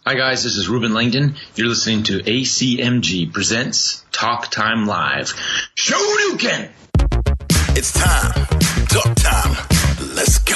Hi guys, this is Ruben Langdon. You're listening to A.C.M.G. presents Talk Time Live. Shoryuken! It's time. Talk time. Let's go.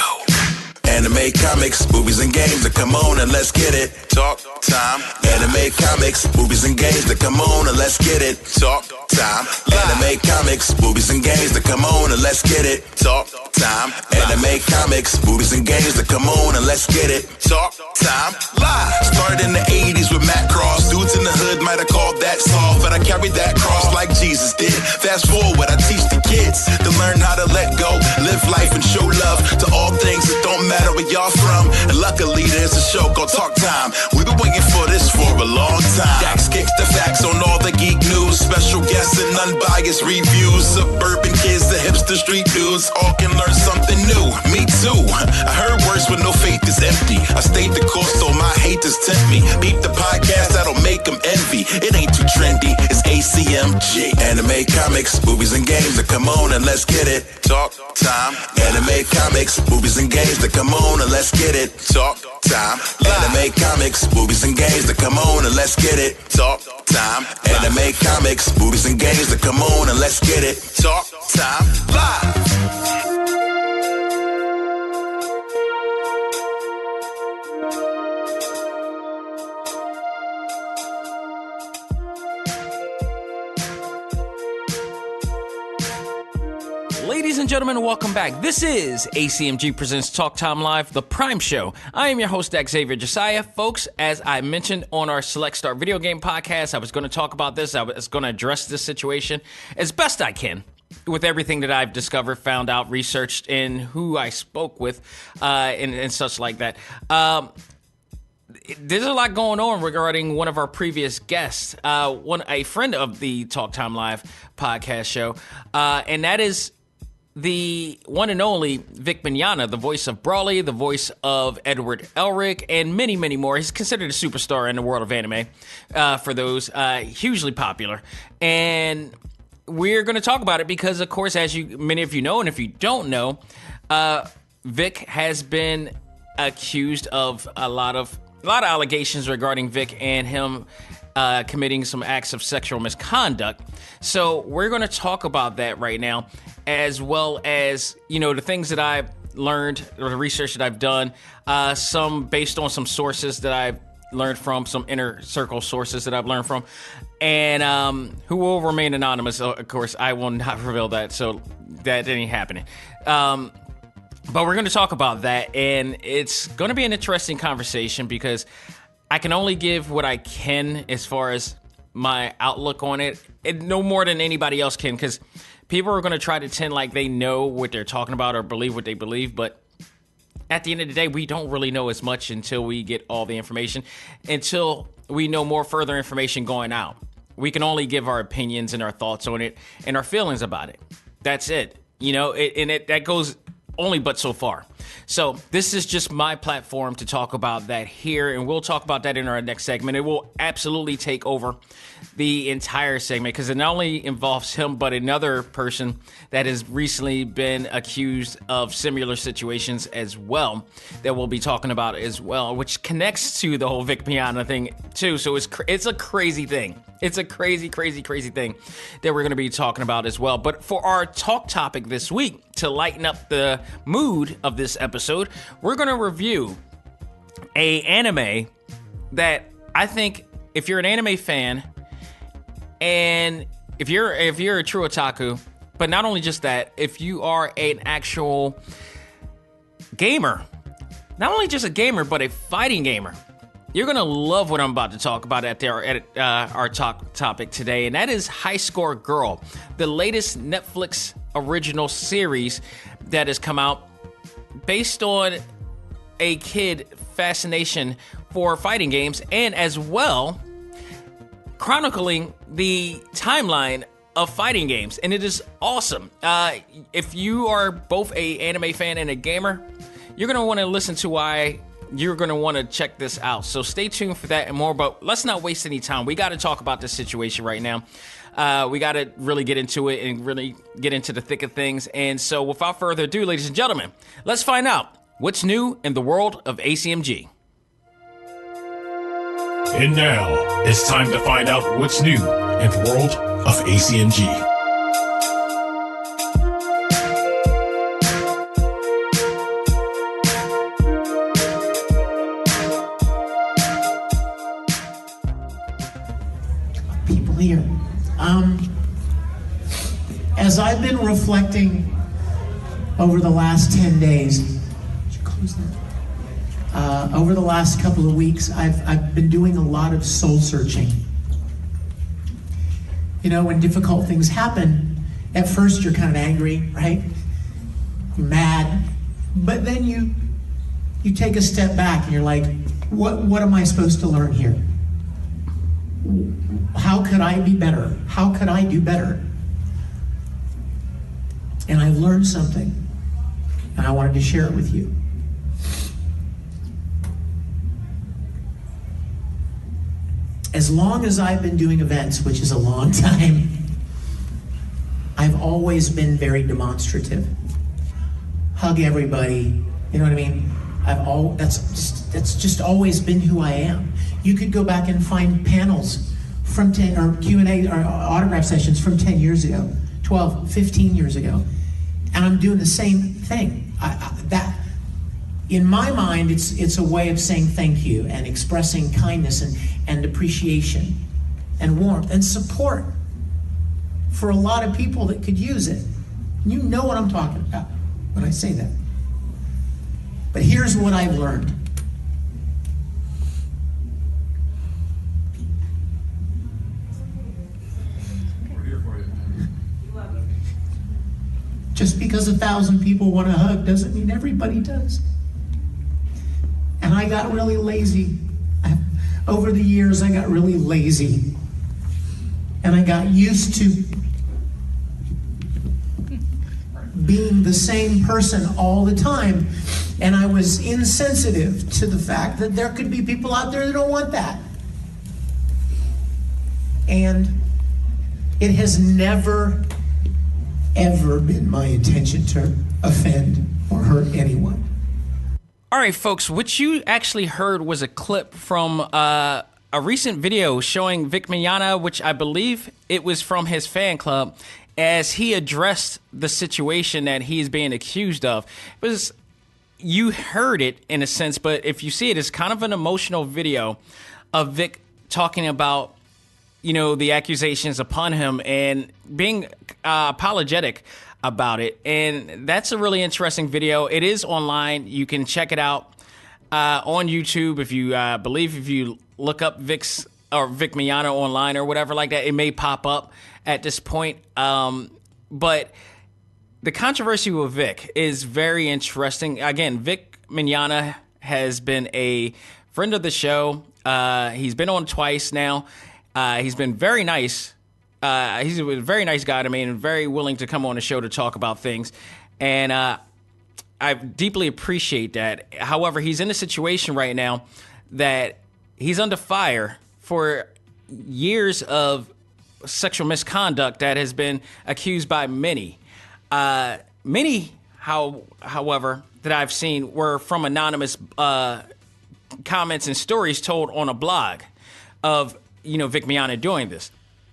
Anime, comics, movies, and games. Come on and let's get it. Talk time. Anime, comics, movies, and games. Come on and let's get it. Talk time. Anime, comics, movies, and games. Come on and let's get it. Talk time. Anime, comics, movies, and games. Come on and let's get it. Talk time. Live. Started in the 80s with Matt Cross. Dudes in the hood might have called that soft, but I carried that cross like Jesus did. Fast forward, I teach the kids to learn how to let go, live life, and show love to all things that don't matter where y'all from. And luckily, there's a show called Talk Time. We've been waiting for this for a long time. Dax kicks the facts on all the geek news, special guests and unbiased reviews. Suburban kids, the hipster street dudes, all can learn something new. Me too. I heard words when no faith is empty. I stayed the course, so my haters tempt me. Beat the podcast, that'll make them envy. It ain't too trendy, it's A.C.M.G. Anime, comics, movies, and games. Come on and let's get it. Talk time. Anime, comics, movies, and games. Come on and let's get it. Talk time. Anime, comics, movies, and games. Come on and let's get it. Talk time. Anime, comics, movies, and games. Come on and let's get it. Talk time. Live. Ladies and gentlemen, welcome back. This is A.C.M.G. Presents Talk Time Live, the Prime Show. I am your host, Xavier Josiah. Folks, as I mentioned on our Select Start video game podcast, I was going to talk about this. I was going to address this situation as best I can with everything that I've discovered, found out, researched, and who I spoke with, and such like that. There's a lot going on regarding one of our previous guests, a friend of the Talk Time Live podcast show, and that is the one and only Vic Mignogna, the voice of Brawly, the voice of Edward Elric, and many, many more. He's considered a superstar in the world of anime, for those, hugely popular. And we're going to talk about it because, of course, as many of you know, and if you don't know, Vic has been accused of a lot of allegations regarding Vic and him committing some acts of sexual misconduct. So we're going to talk about that right now, as well as, the things that I've learned or the research that I've done, some based on some sources that I've learned from, some inner circle sources that I've learned from, and who will remain anonymous. Of course, I will not reveal that, so that ain't happening. But we're going to talk about that, and it's going to be an interesting conversation because I can only give what I can as far as my outlook on it, and no more than anybody else can, because people are going to try to pretend like they know what they're talking about or believe what they believe, but at the end of the day, we don't really know as much until we get all the information, until we know more further information going out. We can only give our opinions and our thoughts on it and our feelings about it. That's it. That goes only but so far. So this is just my platform to talk about that here, and we'll talk about that in our next segment. It will absolutely take over the entire segment because it not only involves him, but another person that has recently been accused of similar situations as well that we'll be talking about as well, which connects to the whole Vic Mignogna thing too. So it's a crazy thing. It's a crazy, crazy, crazy thing that we're going to be talking about as well. But for our talk topic this week, to lighten up the mood of this episode, we're going to review a anime that I think if you're an anime fan and if you're a true otaku, but not only just that, if you are an actual gamer, not only just a gamer, but a fighting gamer, you're going to love what I'm about to talk about at our talk topic today, and that is High Score Girl, the latest Netflix original series that has come out based on a kid fascination for fighting games, and as well chronicling the timeline of fighting games, and it is awesome. If you are both a anime fan and a gamer, you're going to want to listen to why you're going to want to check this out. So stay tuned for that and more, but let's not waste any time. We got to talk about this situation right now. We got to really get into it and really get into the thick of things. And so without further ado, ladies and gentlemen, let's find out what's new in the world of A.C.M.G. And now, it's time to find out what's new in the world of A.C.M.G. People here. As I've been reflecting over the last 10 days, over the last couple of weeks, I've been doing a lot of soul searching. You know, when difficult things happen, at first you're kind of angry, right? You're mad, but then you take a step back and you're like, what am I supposed to learn here? How could I be better? How could I do better? And I've learned something, and I wanted to share it with you. As long as I've been doing events, which is a long time, I've always been very demonstrative. Hug everybody, you know what I mean? That's just always been who I am. You could go back and find panels from 10, or Q&A, or autograph sessions from 10 years ago, 12, 15 years ago. And I'm doing the same thing. That, in my mind, it's a way of saying thank you and expressing kindness and appreciation and warmth and support for a lot of people that could use it. You know what I'm talking about when I say that. But here's what I've learned. Just because 1,000 people want a hug doesn't mean everybody does. And I got really lazy. Over the years, I got really lazy. And I got used to being the same person all the time. And I was insensitive to the fact that there could be people out there that don't want that. And it has never, ever been my intention to offend or hurt anyone. All right, folks, what you actually heard was a clip from a recent video showing Vic Mignogna, which I believe it was from his fan club, as he addressed the situation that he is being accused of. You heard it in a sense, but if you see it, it's kind of an emotional video of Vic talking about, you know, the accusations upon him and being apologetic about it. And that's a really interesting video. It is online. You can check it out on YouTube. If you believe, if you look up Vic Mignogna online or whatever like that, it may pop up at this point. But the controversy with Vic is very interesting. Again, Vic Mignogna has been a friend of the show. He's been on twice now. He's been very nice. He's a very nice guy to me and very willing to come on the show to talk about things. And I deeply appreciate that. However, he's in a situation right now that he's under fire for years of sexual misconduct that has been accused by many. However, that I've seen were from anonymous comments and stories told on a blog of, you know, Vic Mignogna doing this.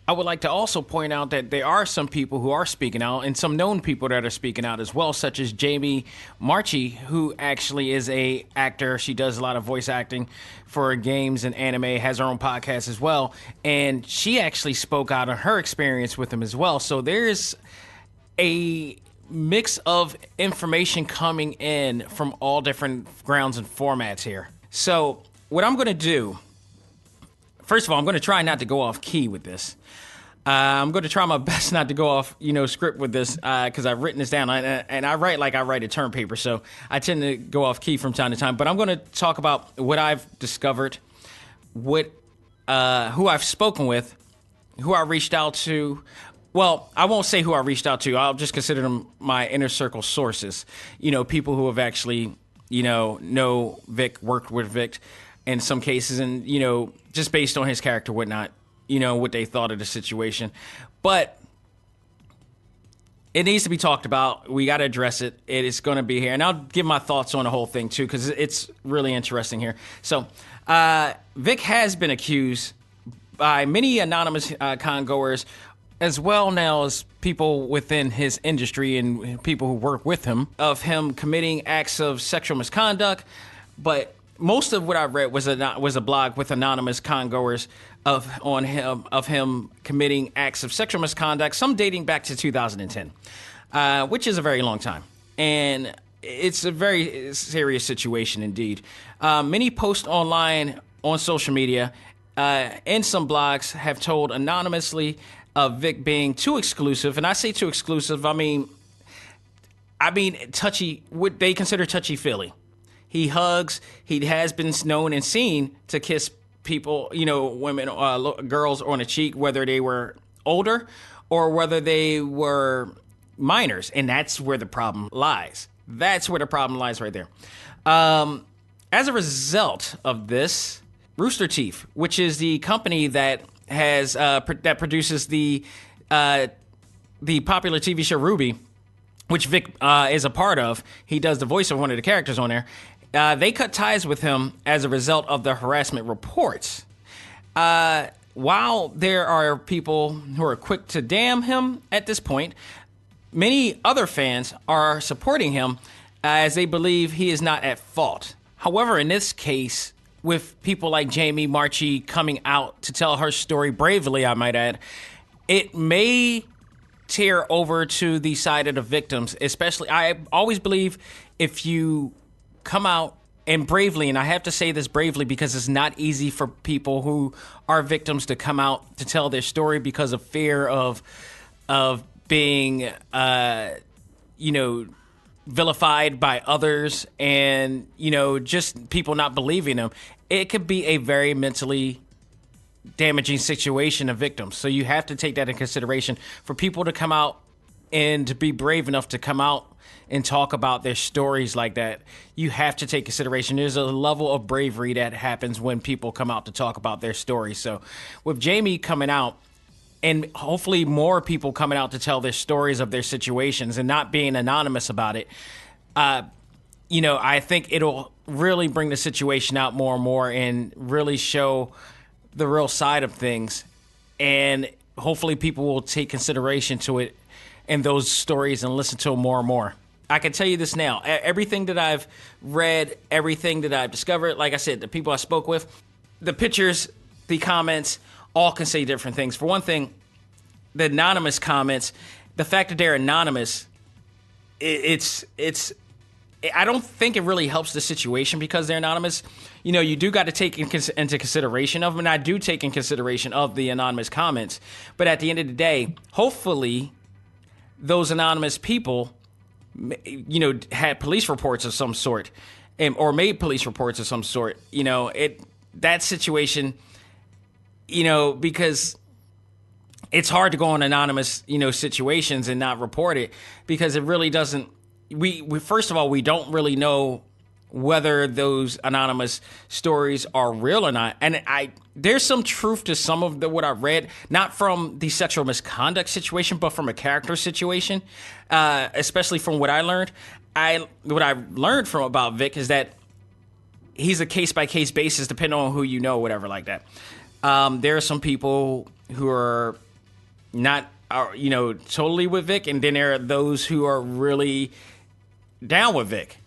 I would like to also point out that there are some people who are speaking out and some known people that are speaking out as well, such as Jamie Marchi, who actually is a actor. She does a lot of voice acting for games and anime, has her own podcast as well. And she actually spoke out on her experience with him as well. So there's a mix of information coming in from all different grounds and formats here. So what I'm going to do, first of all, I'm going to try not to go off key with this. I'm going to try my best not to go off, script with this because I've written this down. And I write like I write a term paper, so I tend to go off key from time to time. But I'm going to talk about what I've discovered, who I've spoken with, who I reached out to. Well, I won't say who I reached out to. I'll just consider them my inner circle sources. People who have actually, know Vic, worked with Vic in some cases, and, just based on his character, whatnot, what they thought of the situation. But it needs to be talked about. We got to address it. It is going to be here. And I'll give my thoughts on the whole thing, too, because it's really interesting here. So Vic has been accused by many anonymous congoers, as well now as people within his industry and people who work with him, of him committing acts of sexual misconduct. But most of what I read was a blog with anonymous congoers of him committing acts of sexual misconduct, some dating back to 2010, which is a very long time. And it's a very serious situation indeed. Many posts online on social media and some blogs have told anonymously of Vic being too exclusive. And I say too exclusive, I mean touchy, what they consider touchy-feely. He hugs, he has been known and seen to kiss people, women, girls on the cheek, whether they were older or whether they were minors. And that's where the problem lies. That's where the problem lies right there. As a result of this, Rooster Teeth, which is the company that has that produces the popular TV show Ruby, which Vic is a part of. He does the voice of one of the characters on there. They cut ties with him as a result of the harassment reports. While there are people who are quick to damn him at this point, many other fans are supporting him as they believe he is not at fault. However, in this case, with people like Jamie Marchi coming out to tell her story bravely, I might add, it may tear over to the side of the victims. Especially, I always believe if you come out and bravely, and I have to say this bravely because it's not easy for people who are victims to come out to tell their story because of fear of being, vilified by others and, just people not believing them. It could be a very mentally damaging situation of victims. So you have to take that in consideration for people to come out and to be brave enough to come out and talk about their stories like that. You have to take consideration. There's a level of bravery that happens when people come out to talk about their stories. So with Jamie coming out, and hopefully more people coming out to tell their stories of their situations and not being anonymous about it, I think it'll really bring the situation out more and more and really show the real side of things. And hopefully people will take consideration to it and those stories and listen to them more and more. I can tell you this now. Everything that I've read, everything that I've discovered, like I said, the people I spoke with, the pictures, the comments, all can say different things. For one thing, the anonymous comments, the fact that they're anonymous, it's I don't think it really helps the situation because they're anonymous. You do got to take into consideration of them, and I do take in consideration of the anonymous comments. But at the end of the day, hopefully those anonymous people, had police reports of some sort or made police reports of some sort, that situation, because it's hard to go on anonymous, situations and not report it because it really doesn't. We first of all, we don't really know whether those anonymous stories are real or not. And there's some truth to some of what I read, not from the sexual misconduct situation, but from a character situation, especially from what I learned. What I learned from about Vic is that he's a case-by-case basis, depending on who you know, whatever like that. There are some people who are not, totally with Vic, and then there are those who are really down with Vic.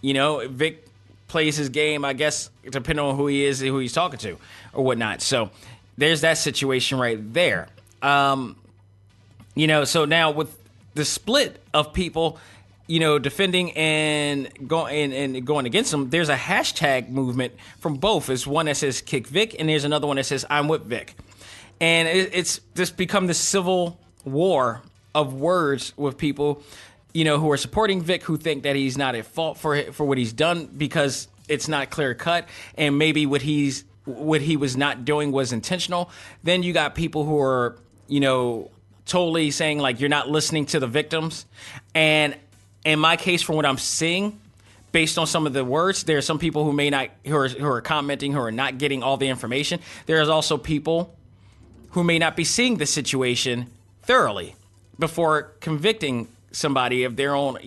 Vic plays his game, I guess, depending on who he is and who he's talking to or whatnot. So there's that situation right there. So now with the split of people, defending and going against him, there's a hashtag movement from both. There's one that says Kick Vic, and there's another one that says I'm with Vic. And it's just become this civil war of words with people, who are supporting Vic, who think that he's not at fault for what he's done because it's not clear cut, and maybe what he was not doing was intentional. Then you got people who are, totally saying like you're not listening to the victims. And in my case, from what I'm seeing, based on some of the words, there are some people who are commenting who are not getting all the information. There's also people who may not be seeing the situation thoroughly before convicting somebody of their own,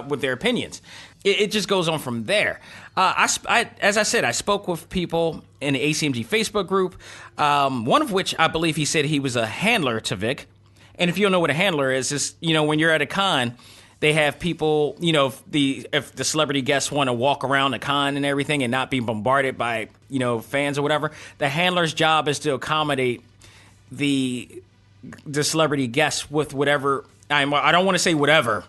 with their opinions. It just goes on from there. As I said, I spoke with people in the A.C.M.G. Facebook group, one of which I believe he said he was a handler to Vic. And if you don't know what a handler is, when you're at a con, they have people, if the celebrity guests want to walk around the con and everything and not be bombarded by, fans or whatever, the handler's job is to accommodate the celebrity guests with whatever, I don't want to say whatever,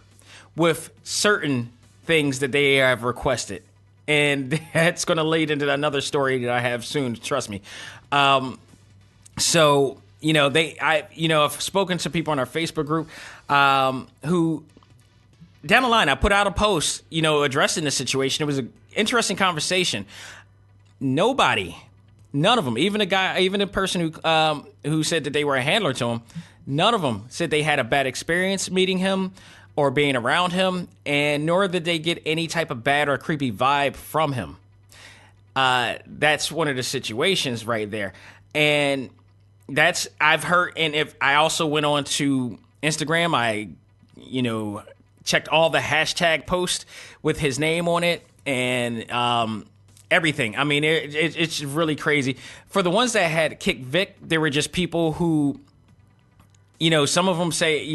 with certain things that they have requested. And that's going to lead into another story that I have soon, trust me. I've spoken to people on our Facebook group who, down the line, I put out a post, addressing the situation. It was an interesting conversation. None of them, even the person who said that they were a handler to him, none of them said they had a bad experience meeting him or being around him, and nor did they get any type of bad or creepy vibe from him. That's one of the situations right there. And I've heard, and if I also went on to Instagram, I, checked all the hashtag posts with his name on it and everything. I mean, it's really crazy. For the ones that had kicked Vic, they were just people who, some of them say,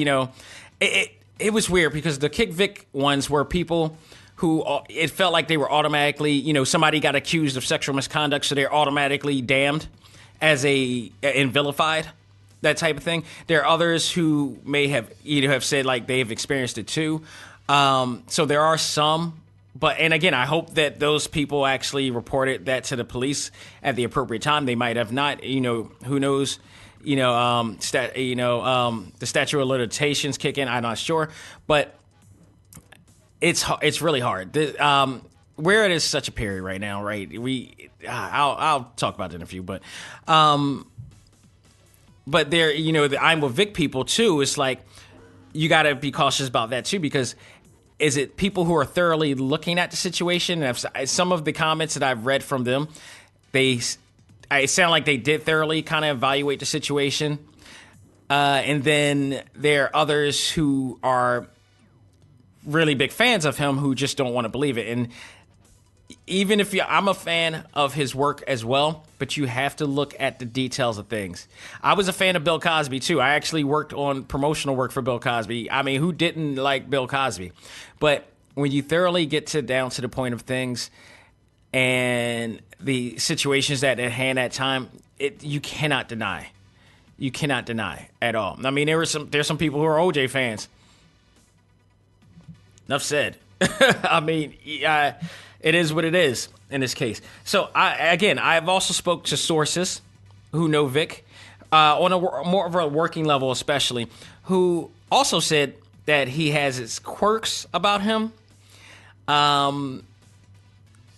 it was weird because the kick Vic ones were people who it felt like they were automatically, somebody got accused of sexual misconduct, so they're automatically damned and vilified, that type of thing. There are others who may have have said like they've experienced it too. So there are some, and again, I hope that those people actually reported that to the police at the appropriate time. They might have not, who knows. The statute of limitations kick in. I'm not sure, but it's really hard. We're at such a period right now, right? I'll talk about it in a few, but there, the I'm with Vic people too. It's like you got to be cautious about that too, because is it people who are thoroughly looking at the situation? And some of the comments that I've read from them, it sounded like they did thoroughly kind of evaluate the situation. And then there are others who are really big fans of him who just don't want to believe it. And even if I'm a fan of his work as well, but you have to look at the details of things. I was a fan of Bill Cosby too. I actually worked on promotional work for Bill Cosby. I mean, who didn't like Bill Cosby? But when you thoroughly get down to the point of things and the situations that at hand at time, you cannot deny. You cannot deny at all. I mean, there's some people who are OJ fans. Enough said. I mean, it is what it is in this case. So I've also spoke to sources who know Vic on a more of a working level, especially, who also said that he has his quirks about him.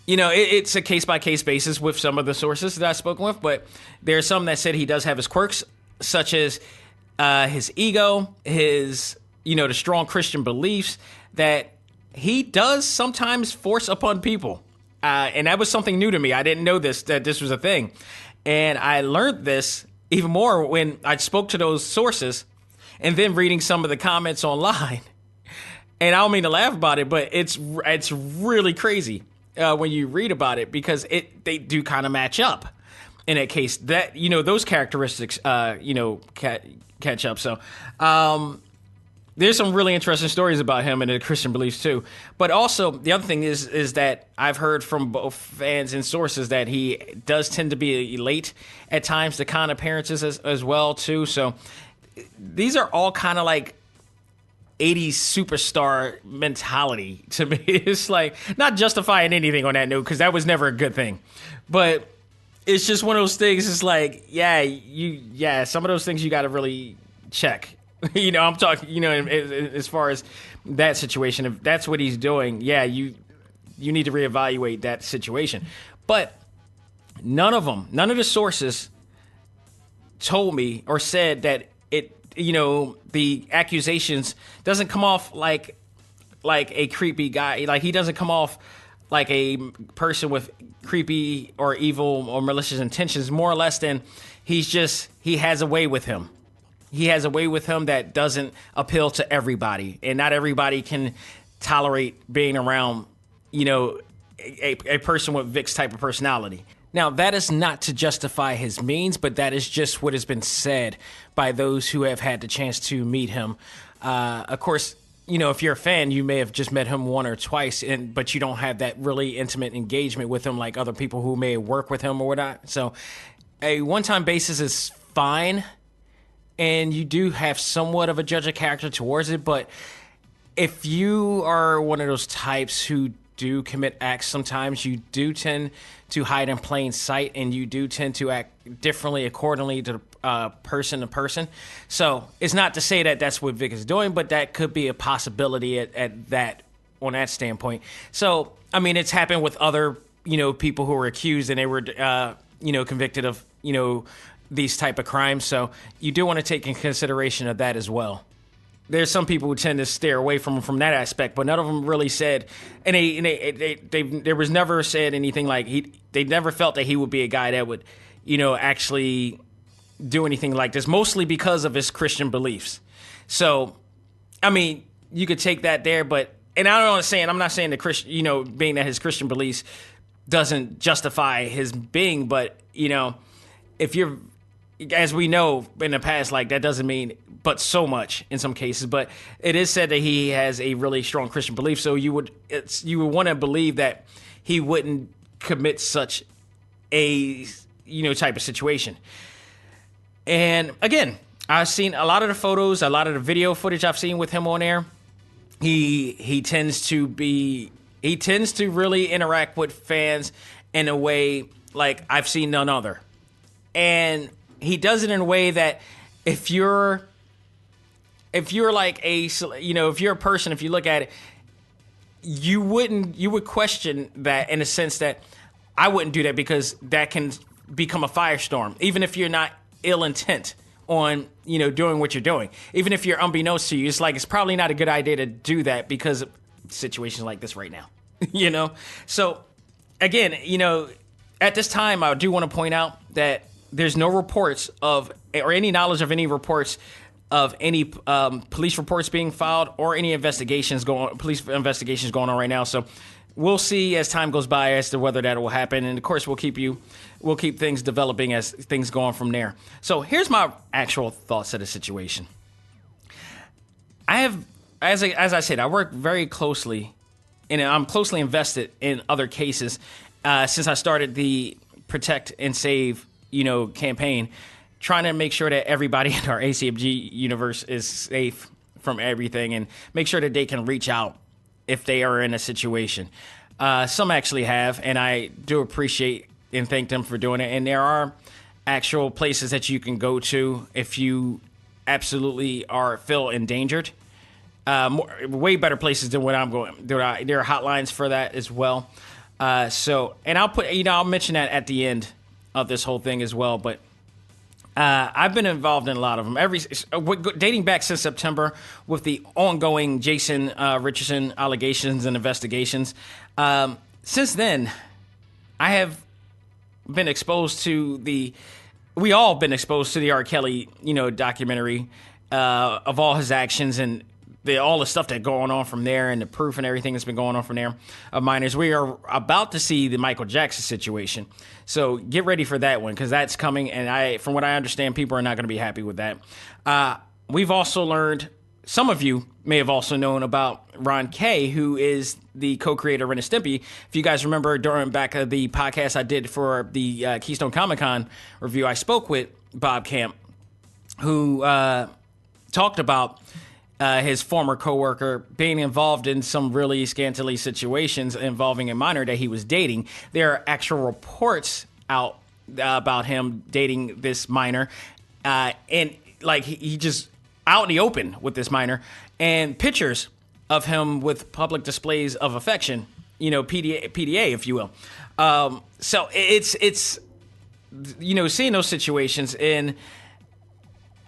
It's a case-by-case basis with some of the sources that I've spoken with, but there are some that said he does have his quirks, such as his ego, his, the strong Christian beliefs that he does sometimes force upon people. And that was something new to me. I didn't know that this was a thing. And I learned this even more when I spoke to those sources and then reading some of the comments online. And I don't mean to laugh about it, but it's really crazy. When you read about it, because they do kind of match up in that case. That those characteristics catch up. So there's some really interesting stories about him and the Christian beliefs too. But also the other thing is that I've heard from both fans and sources that he does tend to be late at times to con appearances as well too. So these are all kind of like 80s superstar mentality to me. It's like not justifying anything on that note, because that was never a good thing, but it's just one of those things. It's like, some of those things you got to really check. I'm talking, as far as that situation, if that's what he's doing, you need to reevaluate that situation. But none of the sources told me or said that the accusations doesn't come off like a creepy guy. Like, he doesn't come off like a person with creepy or evil or malicious intentions, more or less than he has a way with him. He has a way with him that doesn't appeal to everybody, and not everybody can tolerate being around, a person with Vic's type of personality. Now, that is not to justify his means, but that is just what has been said by those who have had the chance to meet him. Of course, if you're a fan, you may have just met him one or twice, but you don't have that really intimate engagement with him like other people who may work with him or whatnot. So a one-time basis is fine, and you do have somewhat of a judge of character towards it, but if you are one of those types who do commit acts, sometimes you do tend to hide in plain sight, and you do tend to act differently accordingly to person to person. So it's not to say that that's what Vic is doing, but that could be a possibility at that, on that standpoint. So, I mean, it's happened with other, people who were accused and they were, convicted of, these type of crimes. So you do want to take in consideration of that as well. There's some people who tend to steer away from that aspect, but none of them really said, and there was never said anything like they never felt that he would be a guy that would, actually do anything like this, mostly because of his Christian beliefs. So, I mean, you could take that there, and I'm not saying the Christian, being that his Christian beliefs doesn't justify his being, but, if you're, as we know in the past, like that doesn't mean but so much in some cases, but it is said that he has a really strong Christian belief. So you would want to believe that he wouldn't commit such a, type of situation. And again, I've seen a lot of the photos, a lot of the video footage I've seen with him on air. He tends to really interact with fans in a way like I've seen none other. And he does it in a way that if you're like if you're a person, if you look at it, you would question that in a sense that I wouldn't do that, because that can become a firestorm, even if you're not ill intent on, doing what you're doing. Even if you're unbeknownst to you, it's probably not a good idea to do that because of situations like this right now, So again, at this time, I do want to point out that there's no reports of, or any knowledge of any reports of any police reports being filed or any police investigations going on right now. So we'll see as time goes by as to whether that will happen. And of course, we'll keep things developing as things go on from there. So here's my actual thoughts of the situation. I have, as I said, I work very closely, and I'm closely invested in other cases since I started the Protect and Save, campaign, trying to make sure that everybody in our A.C.M.G universe is safe from everything, and make sure that they can reach out if they are in a situation. Some actually have, and I do appreciate and thank them for doing it. And there are actual places that you can go to if you absolutely feel endangered. Way better places than what I'm going. There are hotlines for that as well. And I'll mention that at the end of this whole thing as well. But I've been involved in a lot of them, dating back since September with the ongoing Jason Richardson allegations and investigations. Since then, I have been exposed to we all been exposed to the R. Kelly, documentary of all his actions and all the stuff that's going on from there, and the proof and everything that's been going on from there of minors. We are about to see the Michael Jackson situation. So get ready for that one, because that's coming. And from what I understand, people are not going to be happy with that. We've also learned, some of you may have also known about Ron Kay, who is the co-creator of Ren and Stimpy. If you guys remember during back of the podcast I did for the Keystone Comic-Con review, I spoke with Bob Camp, who talked about his former coworker being involved in some really scantily situations involving a minor that he was dating. There are actual reports out about him dating this minor, and like he just out in the open with this minor, and pictures of him with public displays of affection, PDA, if you will. So it's seeing those situations, and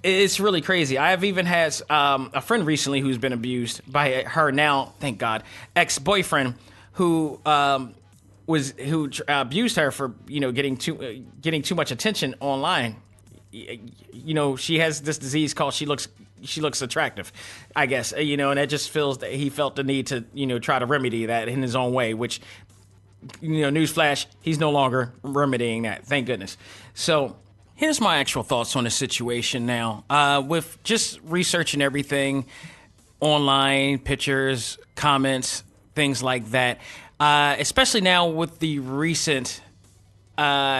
it's really crazy. I have even had a friend recently who's been abused by her now, thank God, ex-boyfriend who abused her for getting too much attention online. She has this disease called she looks attractive, I guess, and it just feels that he felt the need to try to remedy that in his own way, which newsflash, he's no longer remedying that. Thank goodness. So here's my actual thoughts on the situation now. With just researching everything online, pictures, comments, things like that, especially now with the recent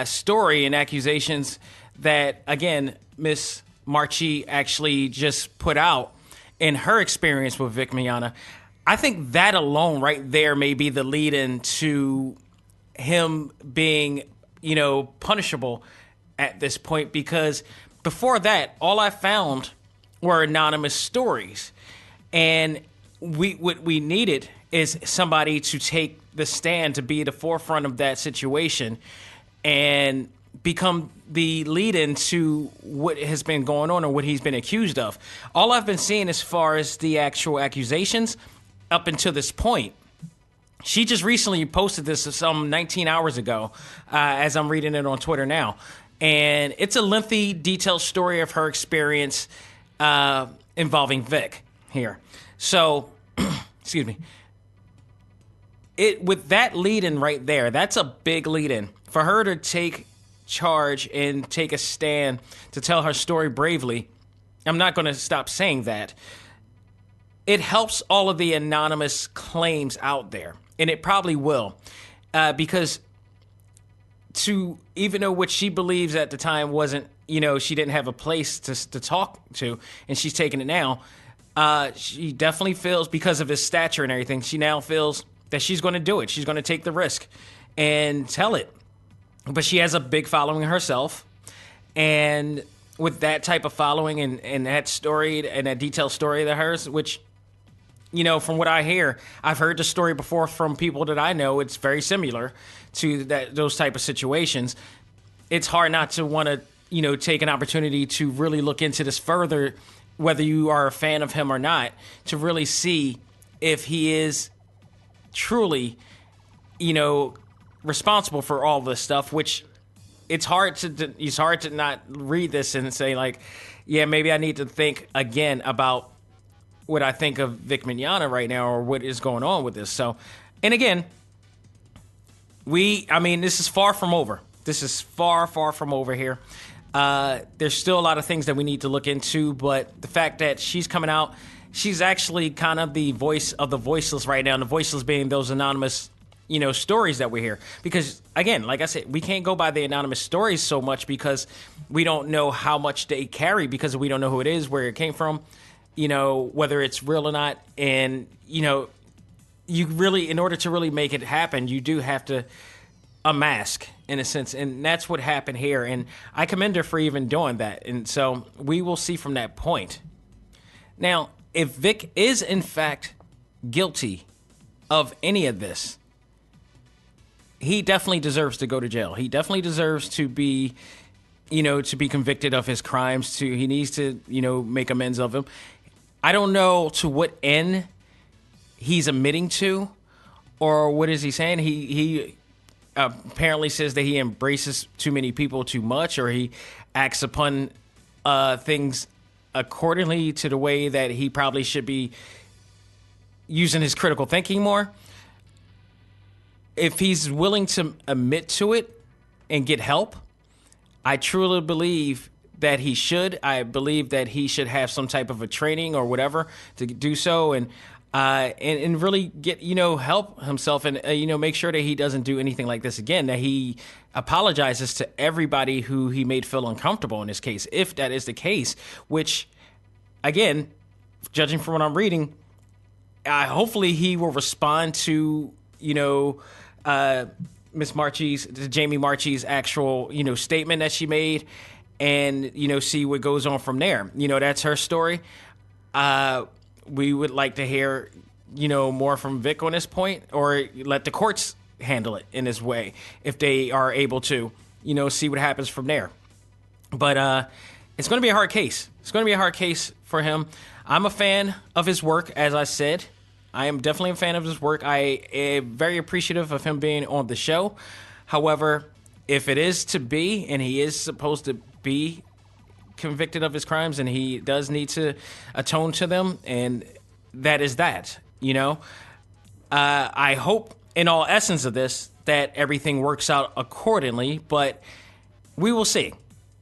story and accusations that, again, Miss Marchi actually just put out in her experience with Vic Mignogna. I think that alone right there may be the lead-in to him being, punishable at this point, because before that, all I found were anonymous stories. And what we needed is somebody to take the stand, to be at the forefront of that situation and become the lead-in to what has been going on or what he's been accused of. All I've been seeing as far as the actual accusations up until this point, she just recently posted this some 19 hours ago, as I'm reading it on Twitter now. And it's a lengthy, detailed story of her experience involving Vic here. So, excuse me. With that lead-in right there, that's a big lead-in. For her to take charge and take a stand to tell her story bravely, I'm not going to stop saying that. It helps all of the anonymous claims out there, and it probably will, because to even though what she believes at the time wasn't, she didn't have a place to talk to, and she's taking it now, she definitely feels, because of his stature and everything, she now feels that she's going to do it. She's going to take the risk and tell it. But she has a big following herself, and with that type of following and that story and that detailed story of hers, which, from what I hear, I've heard the story before from people that I know. It's very similar to those type of situations. It's hard not to want to, take an opportunity to really look into this further, whether you are a fan of him or not, to really see if he is truly, responsible for all this stuff, which it's hard to not read this and say, like, yeah, maybe I need to think again about what I think of Vic Mignogna right now, or what is going on with this. So, and again, this is far from over. This is far, far from over here. There's still a lot of things that we need to look into, but the fact that she's coming out, she's actually kind of the voice of the voiceless right now, and the voiceless being those anonymous, stories that we hear. Because, again, like I said, we can't go by the anonymous stories so much because we don't know how much they carry, because we don't know who it is, where it came from, whether it's real or not. And, you really, in order to really make it happen, you do have to unmask, in a sense. And that's what happened here. And I commend her for even doing that. And so we will see from that point. Now, if Vic is, in fact, guilty of any of this, he definitely deserves to go to jail. He definitely deserves to be, to be convicted of his crimes. He needs to, make amends of them. I don't know to what end he's admitting to, or what is he saying? He apparently says that he embraces too many people too much, or he acts upon things accordingly to the way that he probably should be using his critical thinking more. If he's willing to admit to it and get help, I truly believe that he should. I believe that he should have some type of a training or whatever to do so, and really get, help himself, and make sure that he doesn't do anything like this again, that he apologizes to everybody who he made feel uncomfortable in this case, if that is the case, which, again, judging from what I'm reading, hopefully he will respond to, Miss Jamie Marchi's actual, statement that she made, and, see what goes on from there. That's her story. We would like to hear, more from Vic on this point, or let the courts handle it in this way if they are able to, see what happens from there. But it's going to be a hard case. It's going to be a hard case for him. I'm a fan of his work, as I said. I am definitely a fan of his work. I am very appreciative of him being on the show. However, if it is to be, and he is supposed to be convicted of his crimes, and he does need to atone to them, and that is that, I hope, in all essence of this, that everything works out accordingly, but we will see.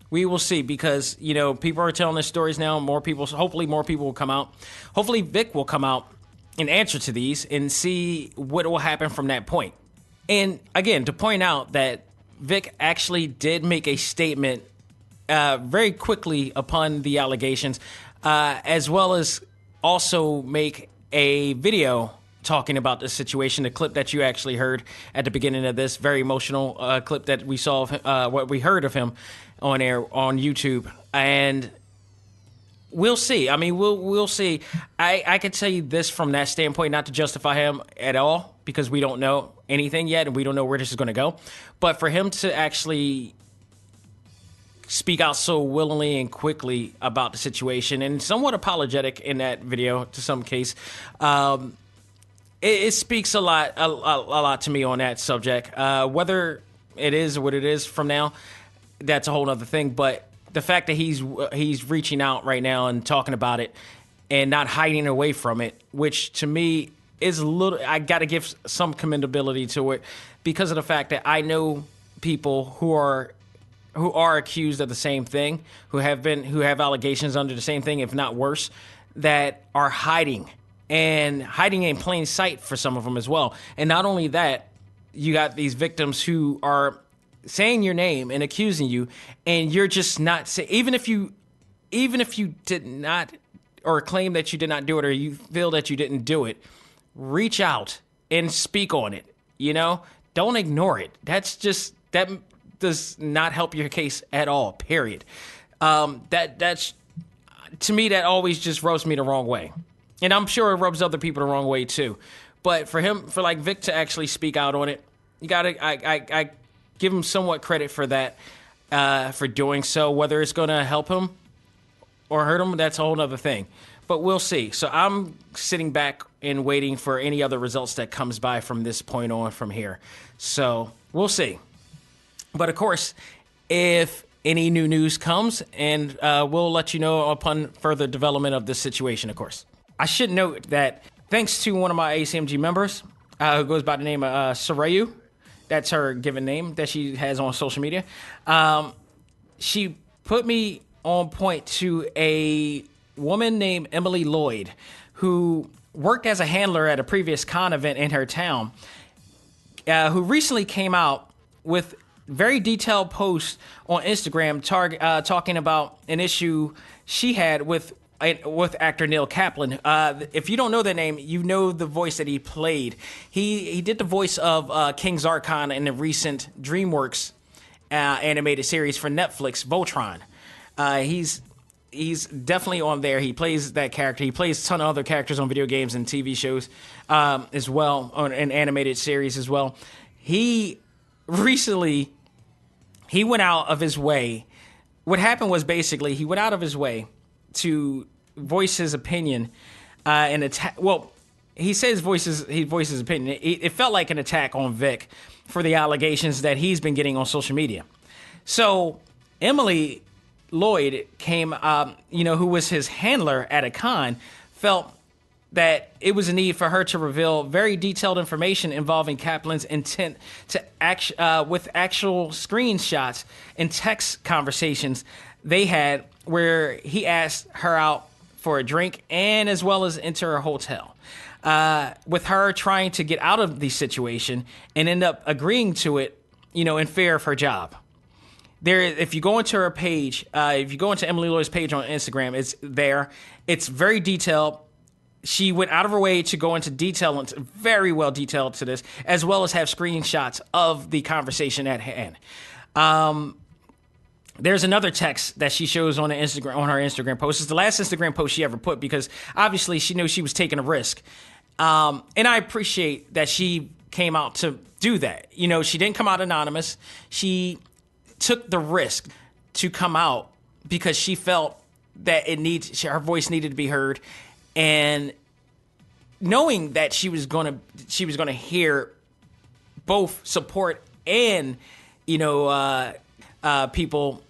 We will see, because, you know, people are telling their stories now. Hopefully more people will come out. Hopefully Vic will come out and answer to these and see what will happen from that point. And again, to point out that Vic actually did make a statement very quickly upon the allegations, as well as also make a video talking about the situation, the clip that you actually heard at the beginning of this, very emotional clip that we saw, what we heard of him on air on YouTube. And we'll see. I mean, we'll see. I can tell you this from that standpoint, not to justify him at all, because we don't know anything yet and we don't know where this is going to go. But for him to actually speak out so willingly and quickly about the situation, and somewhat apologetic in that video to some case, it speaks a lot to me on that subject. Whether it is what it is from now, that's a whole other thing. But the fact that he's reaching out right now and talking about it and not hiding away from it, which to me is a little, I got to give some commendability to it, because of the fact that I know people who are accused of the same thing, who have allegations under the same thing, if not worse, that are hiding in plain sight for some of them as well. And not only that, you got these victims who are saying your name and accusing you, and you're just not saying, even if you did not, or claim that you did not do it, or you feel that you didn't do it, reach out and speak on it. You know, don't ignore it. That does not help your case at all, period. That's, to me, that always just rubs me the wrong way. And I'm sure it rubs other people the wrong way too. But for Vic to actually speak out on it, I give him somewhat credit for that, for doing so. Whether it's going to help him or hurt him, that's a whole other thing. But we'll see. So I'm sitting back and waiting for any other results that comes by from this point on from here. So we'll see. But of course, if any new news comes, and we'll let you know upon further development of this situation, of course. I should note that thanks to one of my A.C.M.G members, who goes by the name of Sarayu, that's her given name that she has on social media, she put me on point to a woman named Emily Lloyd, who worked as a handler at a previous con event in her town, who recently came out with very detailed posts on Instagram talking about an issue she had with actor Neil Kaplan. If you don't know that name, you know the voice that he played. He did the voice of King Zarkon in the recent DreamWorks animated series for Netflix, Voltron. He's definitely on there. He plays that character. He plays a ton of other characters on video games and TV shows as well, on an animated series as well. He went out of his way. What happened was, basically, he went out of his way to voice his opinion and attack. Well, he says he voiced his opinion. It felt like an attack on Vic for the allegations that he's been getting on social media. So Emily Lloyd came, who was his handler at a con, felt that it was a need for her to reveal very detailed information involving Kaplan's intent to with actual screenshots and text conversations they had, where he asked her out for a drink and as well as enter a hotel, with her trying to get out of the situation and end up agreeing to it, in fear of her job. If you go into her page, if you go into Emily Lloyd's page on Instagram, it's there. It's very detailed. She went out of her way to go into detail, and very well detailed to this, as well as have screenshots of the conversation at hand. There's another text that she shows on her Instagram post. It's the last Instagram post she ever put, because obviously she knew she was taking a risk. And I appreciate that she came out to do that. She didn't come out anonymous. She took the risk to come out because she felt that her voice needed to be heard. And knowing that she was gonna hear both support and people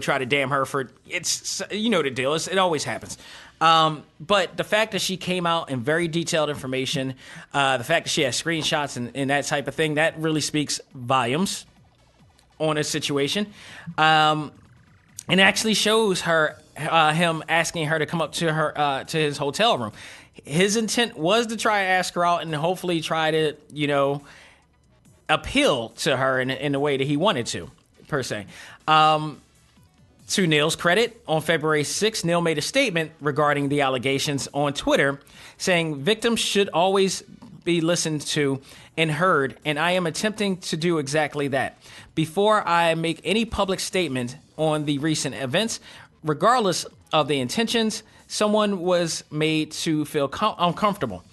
try to damn her for it's, the deal. It always happens. But the fact that she came out in very detailed information, the fact that she has screenshots and that type of thing, that really speaks volumes on a situation. And actually shows him asking her to come up to her, to his hotel room. His intent was to try to ask her out and hopefully try to, appeal to her in the way that he wanted to, per se. To Neil's credit, on February 6th, Neil made a statement regarding the allegations on Twitter, saying victims should always be listened to and heard, and I am attempting to do exactly that. Before I make any public statement on the recent events, regardless of the intentions, someone was made to feel uncomfortable,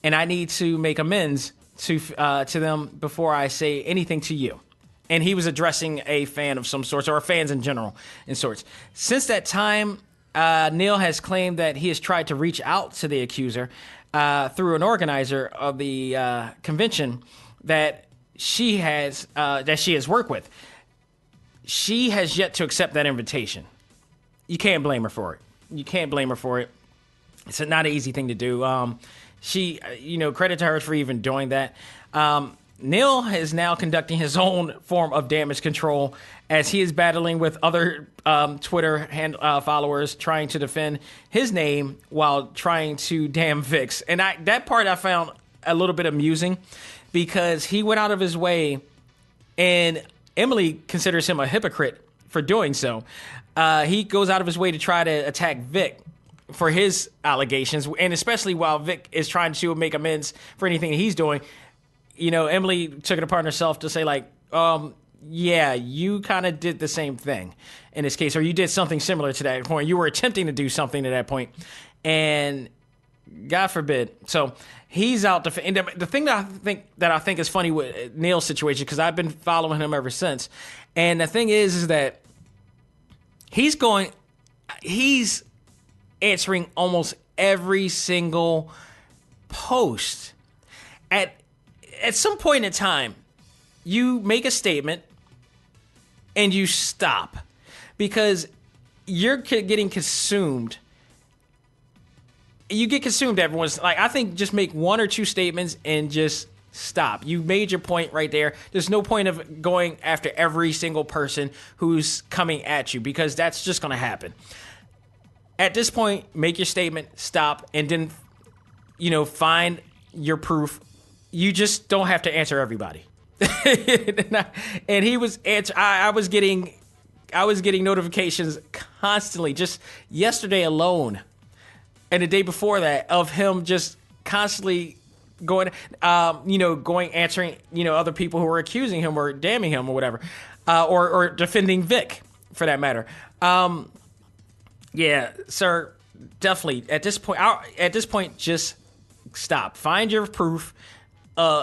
and I need to make amends to them before I say anything to you. And he was addressing a fan of some sorts, or fans in general, in sorts. Since that time, Neil has claimed that he has tried to reach out to the accuser through an organizer of the convention that she has worked with. She has yet to accept that invitation. You can't blame her for it. It's not an easy thing to do. Credit to her for even doing that. Neil is now conducting his own form of damage control as he is battling with other Twitter followers trying to defend his name while trying to damn Vix. And that part I found a little bit amusing because he went out of his way, and Emily considers him a hypocrite for doing so. He goes out of his way to try to attack Vic for his allegations, and especially while Vic is trying to make amends for anything he's doing. Emily took it upon herself to say, like, yeah, you kind of did the same thing in this case, or you did something similar to that point. You were attempting to do something at that point, and God forbid. So he's out to. And the thing that I think is funny with Neil's situation, because I've been following him ever since, and the thing is that he's answering almost every single post. At some point in time, you make a statement and you stop because you're getting consumed. You get consumed. Everyone's like, I think just make one or two statements and just stop. You made your point right there. There's no point of going after every single person who's coming at you because that's just going to happen. At this point, make your statement, stop, and then, find your proof. You just don't have to answer everybody. And he was I was getting notifications constantly, just yesterday alone, and the day before that, of him just constantly going, answering, other people who were accusing him or damning him or whatever, or defending Vic for that matter. Yeah, sir, definitely at this point, just stop. Find your proof.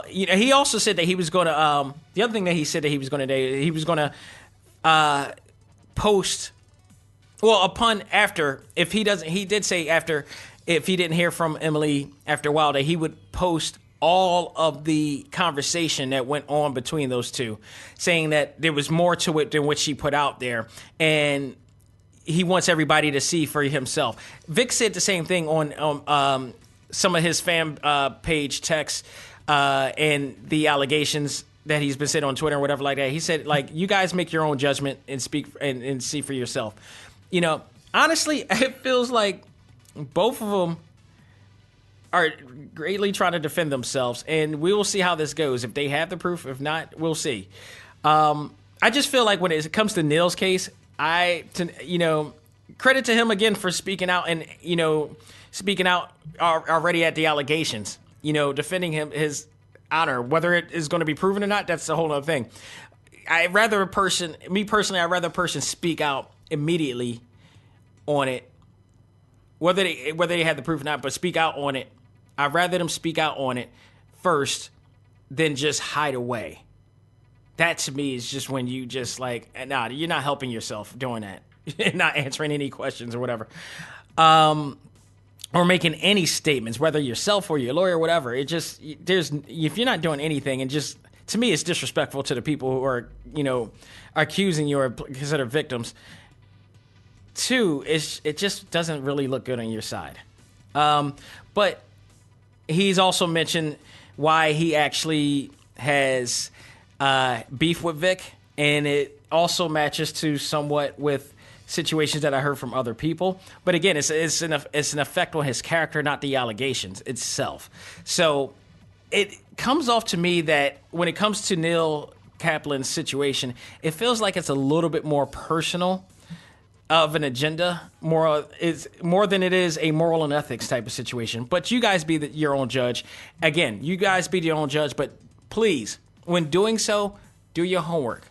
He also said that he was going to. The other thing that he said that he was going to do, he was going to post. Well, if he doesn't, he did say after, if he didn't hear from Emily after a while, that he would post all of the conversation that went on between those two, saying that there was more to it than what she put out there, and he wants everybody to see for himself. Vic said the same thing on some of his fan page texts. And the allegations that he's been saying on Twitter or whatever like that. He said, like, you guys make your own judgment and speak and see for yourself. Honestly, it feels like both of them are greatly trying to defend themselves, and we will see how this goes. If they have the proof, if not, we'll see. I just feel like when it comes to Neil's case, credit to him again for speaking out and, speaking out already at the allegations. Defending his honor, whether it is going to be proven or not, that's a whole other thing. I'd rather a person speak out immediately on it, whether they had the proof or not, but speak out on it. I'd rather them speak out on it first than just hide away. That to me is just when you just like, nah, you're not helping yourself doing that. Not answering any questions or whatever. Or making any statements, whether yourself or your lawyer or whatever. If you're not doing anything and just to me, it's disrespectful to the people who are, accusing you or consider victims. 2, it just doesn't really look good on your side. But he's also mentioned why he actually has beef with Vic, and it also matches to somewhat with situations that I heard from other people. But again, it's an effect on his character, not the allegations itself. So it comes off to me that when it comes to Neil Kaplan's situation, it feels like it's a little bit more personal of an agenda, more than it is a moral and ethics type of situation. But you guys be your own judge. Again, you guys be your own judge, but please, when doing so, do your homework.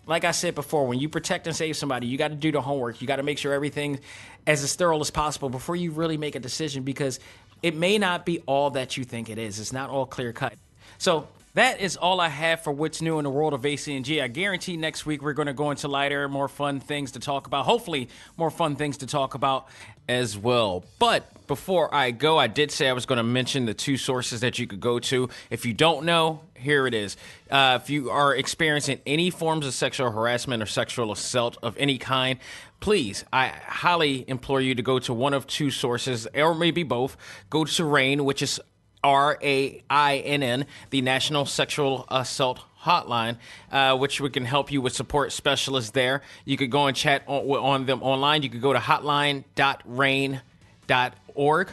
Like I said before, when you protect and save somebody, you got to do the homework. You got to make sure everything as thorough as possible before you really make a decision, because it may not be all that you think it is. It's not all clear cut. So that is all I have for what's new in the world of A.C.M.G. I guarantee next week we're going to go into lighter, more fun things to talk about. Hopefully more fun things to talk about as well. But before I go, I did say I was going to mention the 2 sources that you could go to. If you don't know, here it is. If you are experiencing any forms of sexual harassment or sexual assault of any kind, please, I highly implore you to go to one of 2 sources, or maybe both. Go to RAINN, which is RAINN, the National Sexual Assault Hotline, which we can help you with support specialists there. You could go and chat on them online. You could go to hotline.rainn.org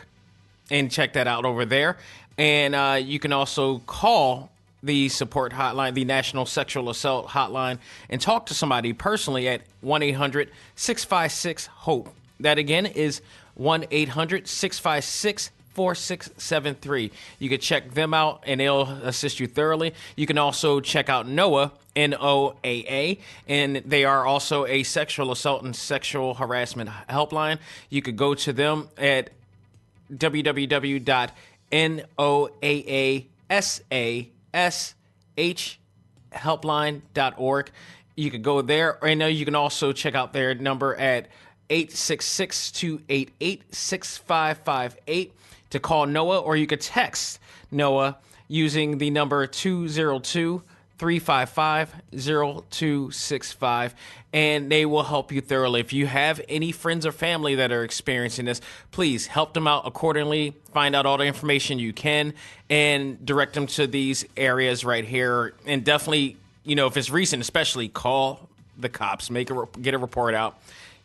and check that out over there. And you can also call the support hotline, the National Sexual Assault Hotline, and talk to somebody personally at 1-800-656-HOPE. That again is 1-800-656-4673. You can check them out and they'll assist you thoroughly. You can also check out NOAA, NOAA, and they are also a sexual assault and sexual harassment helpline. You could go to them at www.noaasashhelpline.org. You could go there. I know you can also check out their number at 866-288-6558 to call NOAA, or you could text NOAA using the number 202-355-0265, and they will help you thoroughly. If you have any friends or family that are experiencing this, please help them out accordingly. Find out all the information you can and direct them to these areas right here. And definitely, if it's recent, especially call the cops, get a report out.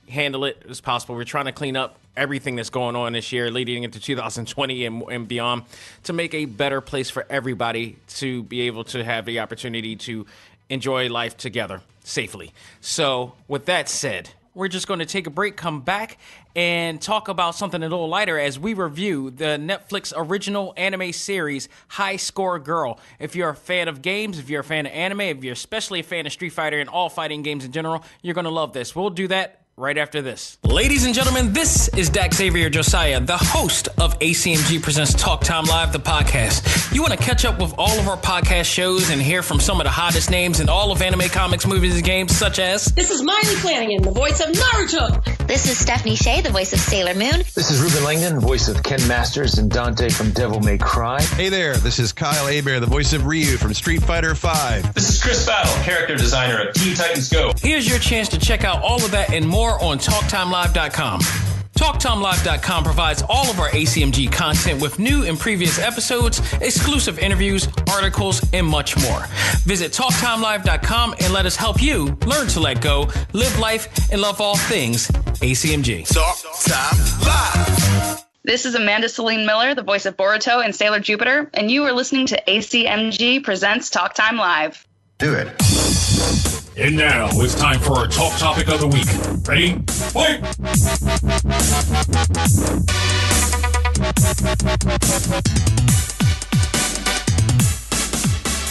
Handle it as possible. We're trying to clean up everything that's going on this year leading into 2020 and beyond to make a better place for everybody to be able to have the opportunity to enjoy life together safely. So with that said, we're just going to take a break, come back, and talk about something a little lighter as we review the Netflix original anime series, High Score Girl. If you're a fan of games, if you're a fan of anime, if you're especially a fan of Street Fighter and all fighting games in general, you're going to love this. We'll do that right after this. Ladies and gentlemen, this is Dak Xavier Josiah, the host of A.C.M.G. Presents Talk Time Live, the podcast. You want to catch up with all of our podcast shows and hear from some of the hottest names in all of anime, comics, movies, and games, such as... This is Miley Flanagan, the voice of Naruto. This is Stephanie Shea, the voice of Sailor Moon. This is Ruben Langdon, voice of Ken Masters and Dante from Devil May Cry. Hey there, this is Kyle Hebert, the voice of Ryu from Street Fighter V. This is Chris Battle, character designer of Teen Titans Go. Here's your chance to check out all of that and more on TalkTimeLive.com. TalkTimeLive.com provides all of our ACMG content with new and previous episodes, exclusive interviews, articles, and much more. Visit TalkTimeLive.com and let us help you learn to let go, live life, and love all things ACMG. Talk Time Live. This is Amanda Celine Miller, the voice of Boruto and Sailor Jupiter, and you are listening to ACMG Presents Talk Time Live. Do it. And now it's time for our talk topic of the week. Ready? Fight!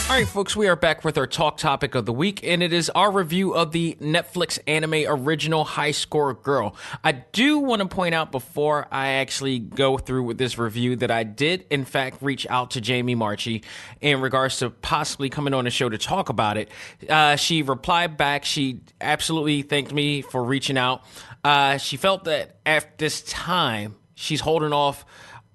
All right, folks, we are back with our talk topic of the week, and it is our review of the Netflix anime original High Score Girl. I do want to point out before I actually go through with this review that I did, in fact, reach out to Jamie Marchi in regards to possibly coming on the show to talk about it. She replied back. She absolutely thanked me for reaching out. She felt that at this time, she's holding off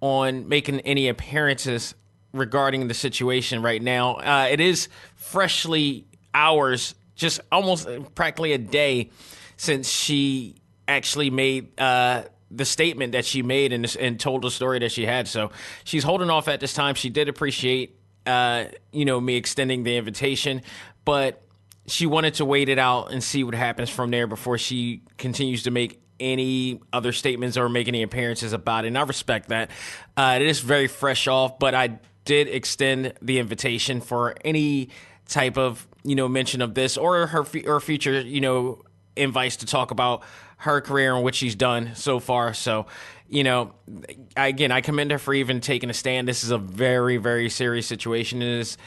on making any appearances regarding the situation right now. It is freshly hours, just almost practically a day since she actually made the statement that she made and told the story that she had. So she's holding off at this time. She did appreciate, me extending the invitation, but she wanted to wait it out and see what happens from there before she continues to make any other statements or make any appearances about it. And I respect that. It is very fresh off, but I did extend the invitation for any type of, mention of this or her future, invites to talk about her career and what she's done so far. So, I commend her for even taking a stand. This is a very, very serious situation. It is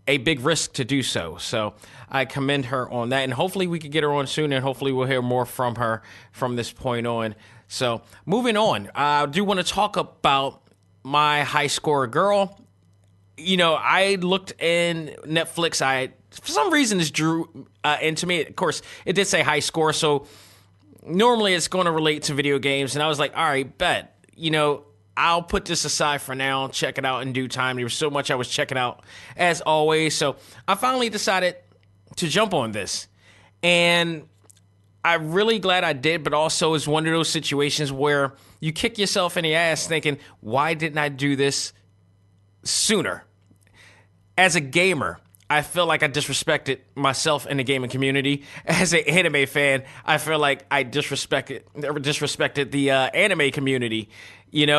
a big risk to do so. So I commend her on that. And hopefully we can get her on soon, and hopefully we'll hear more from her from this point on. So moving on, I do want to talk about my high scorer girl. I looked in Netflix. For some reason, this drew into me. Of course, it did say high score, so normally it's going to relate to video games. And I was like, all right, bet. I'll put this aside for now, check it out in due time. There was so much I was checking out, as always. So I finally decided to jump on this. And I'm really glad I did, but also it's one of those situations where you kick yourself in the ass thinking, why didn't I do this sooner? As a gamer, I feel like I disrespected myself in the gaming community. As an anime fan, I feel like I disrespected the anime community.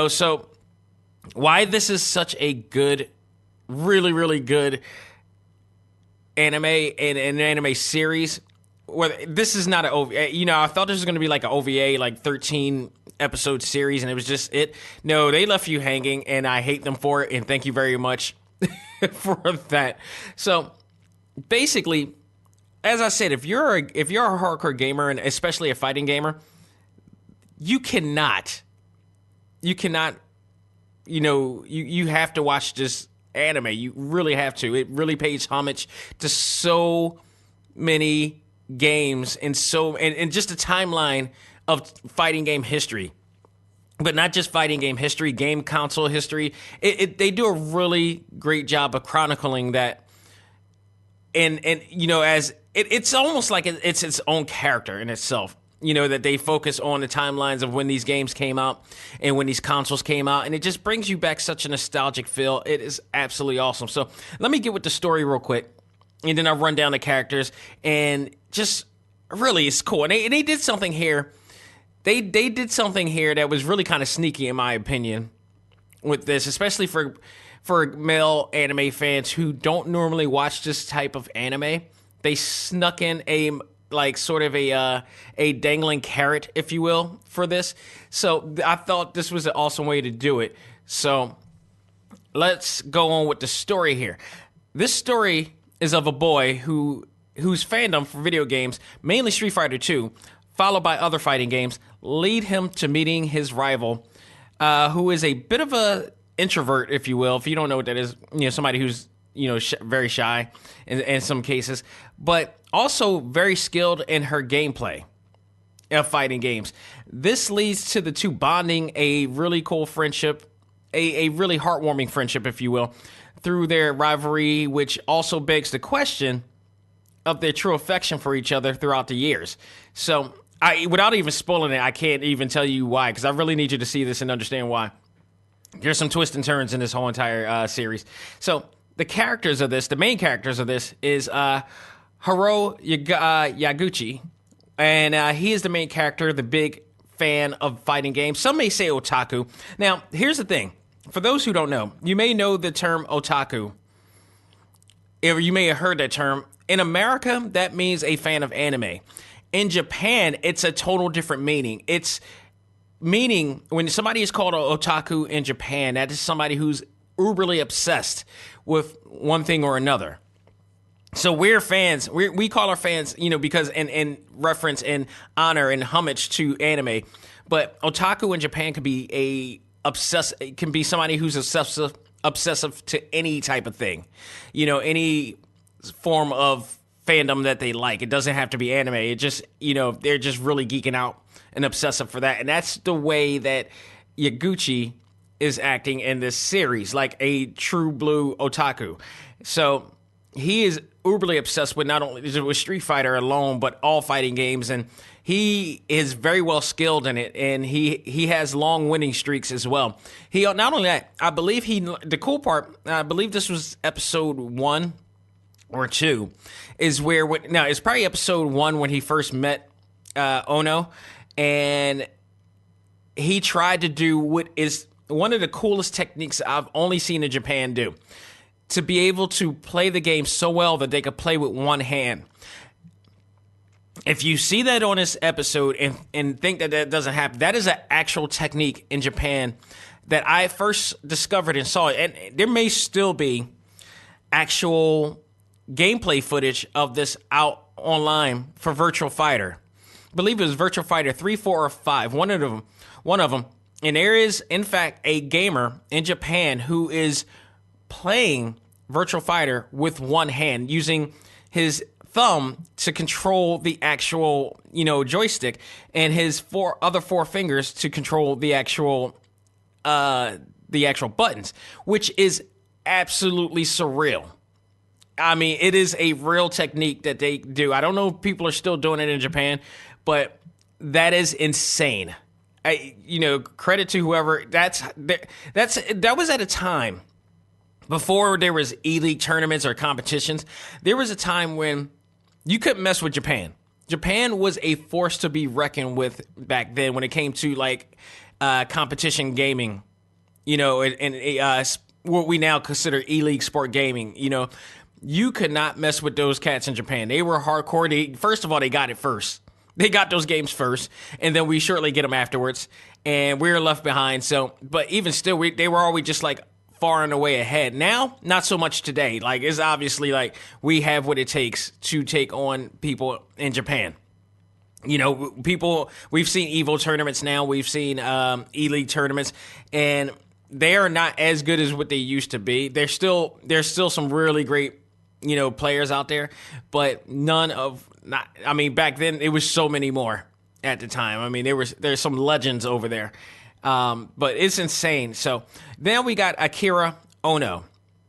So why this is such a good, really, really good anime and an anime series. Well, this is not an OVA. I thought this was going to be like an OVA, like 13 episode series, and it was just it. No, they left you hanging, and I hate them for it, and thank you very much for that. So basically, as I said, if you're a hardcore gamer, and especially a fighting gamer, you cannot, you have to watch this anime. You really have to. It really pays homage to so many games and just a timeline of fighting game history. But not just fighting game history, game console history. They do a really great job of chronicling that. And as it's almost like it's its own character in itself. That they focus on the timelines of when these games came out and when these consoles came out. And it just brings you back such a nostalgic feel. It is absolutely awesome. So let me get with the story real quick. And then I'll run down the characters. And just really, it's cool. And they did something here. They did something here that was really kind of sneaky, in my opinion, with this, especially for male anime fans who don't normally watch this type of anime. They snuck in a dangling carrot, if you will, for this. So I thought this was an awesome way to do it. So let's go on with the story here. This story is of a boy whose fandom for video games, mainly Street Fighter 2, followed by other fighting games, lead him to meeting his rival, who is a bit of a introvert, if you will. If you don't know what that is, somebody who's very shy in some cases, but also very skilled in her gameplay of fighting games. This leads to the two bonding a really cool friendship, a really heartwarming friendship, if you will, through their rivalry, which also begs the question of their true affection for each other throughout the years. So without even spoiling it, I can't even tell you why, because I really need you to see this and understand why. There's some twists and turns in this whole entire series. So the main characters of this is Hiro Yaguchi, and he is the main character, the big fan of fighting games. Some may say otaku. Now, here's the thing. For those who don't know, you may know the term otaku, or you may have heard that term. In America, that means a fan of anime. In Japan, it's a total different meaning. It's meaning when somebody is called an otaku in Japan, that is somebody who's uberly obsessed with one thing or another. So we're fans. We call our fans, because in reference and honor and homage to anime. But otaku in Japan could be can be somebody who's obsessive to any type of thing, any form of fandom that they like. It doesn't have to be anime. It just, they're just really geeking out and obsessive for that. And that's the way that Yaguchi is acting in this series, like a true blue otaku. So he is uberly obsessed with not only with Street Fighter alone, but all fighting games, and he is very well skilled in it, and he has long winning streaks as well. He not only that, I believe the cool part, I believe this was episode 1 or 2, is where now it's probably episode 1 when he first met Ono, and he tried to do what is one of the coolest techniques I've only seen in Japan do. To be able to play the game so well that they could play with one hand. If you see that on this episode and think that doesn't happen, that is an actual technique in Japan that I first discovered and saw. And there may still be actual gameplay footage of this out online for Virtual Fighter. I believe it was Virtual Fighter 3, 4, or 5. One of them. And there is, in fact, a gamer in Japan who is playing Virtual Fighter with one hand, using his thumb to control the actual, joystick, and his other four fingers to control the actual buttons, which is absolutely surreal. I mean, it is a real technique that they do. I don't know if people are still doing it in Japan, but that is insane. Credit to whoever. That was at a time before there was E-League tournaments or competitions. There was a time when you couldn't mess with Japan. Japan was a force to be reckoned with back then when it came to competition gaming, and what we now consider E-League sport gaming. You could not mess with those cats in Japan. They were hardcore. First of all, they got it first. They got those games first, and then we shortly get them afterwards, and we were left behind. So, but even still, they were always just far and away ahead. Now, not so much today. It's obviously we have what it takes to take on people in Japan. We've seen EVO tournaments now. We've seen E-League tournaments, and they are not as good as what they used to be. There's still some really great, players out there, but back then it was so many more at the time. I mean, there's some legends over there. But it's insane. So then we got Akira Ono,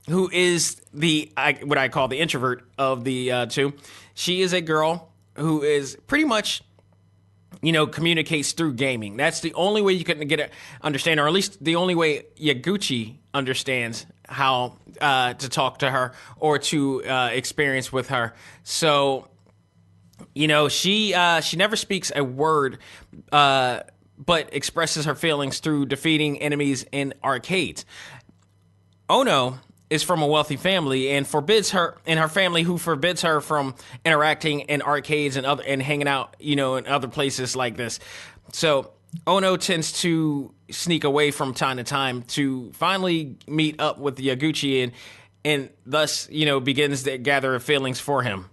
who is what I call the introvert of the two. She is a girl who is pretty much, communicates through gaming. That's the only way you can understand, or at least the only way Yaguchi understands how to talk to her or to experience with her. So, she never speaks a word, but expresses her feelings through defeating enemies in arcades. Ono is from a wealthy family and her family forbids her from interacting in arcades and hanging out, in other places like this. So Ono tends to sneak away from time to time to finally meet up with Yaguchi and thus, begins to gather feelings for him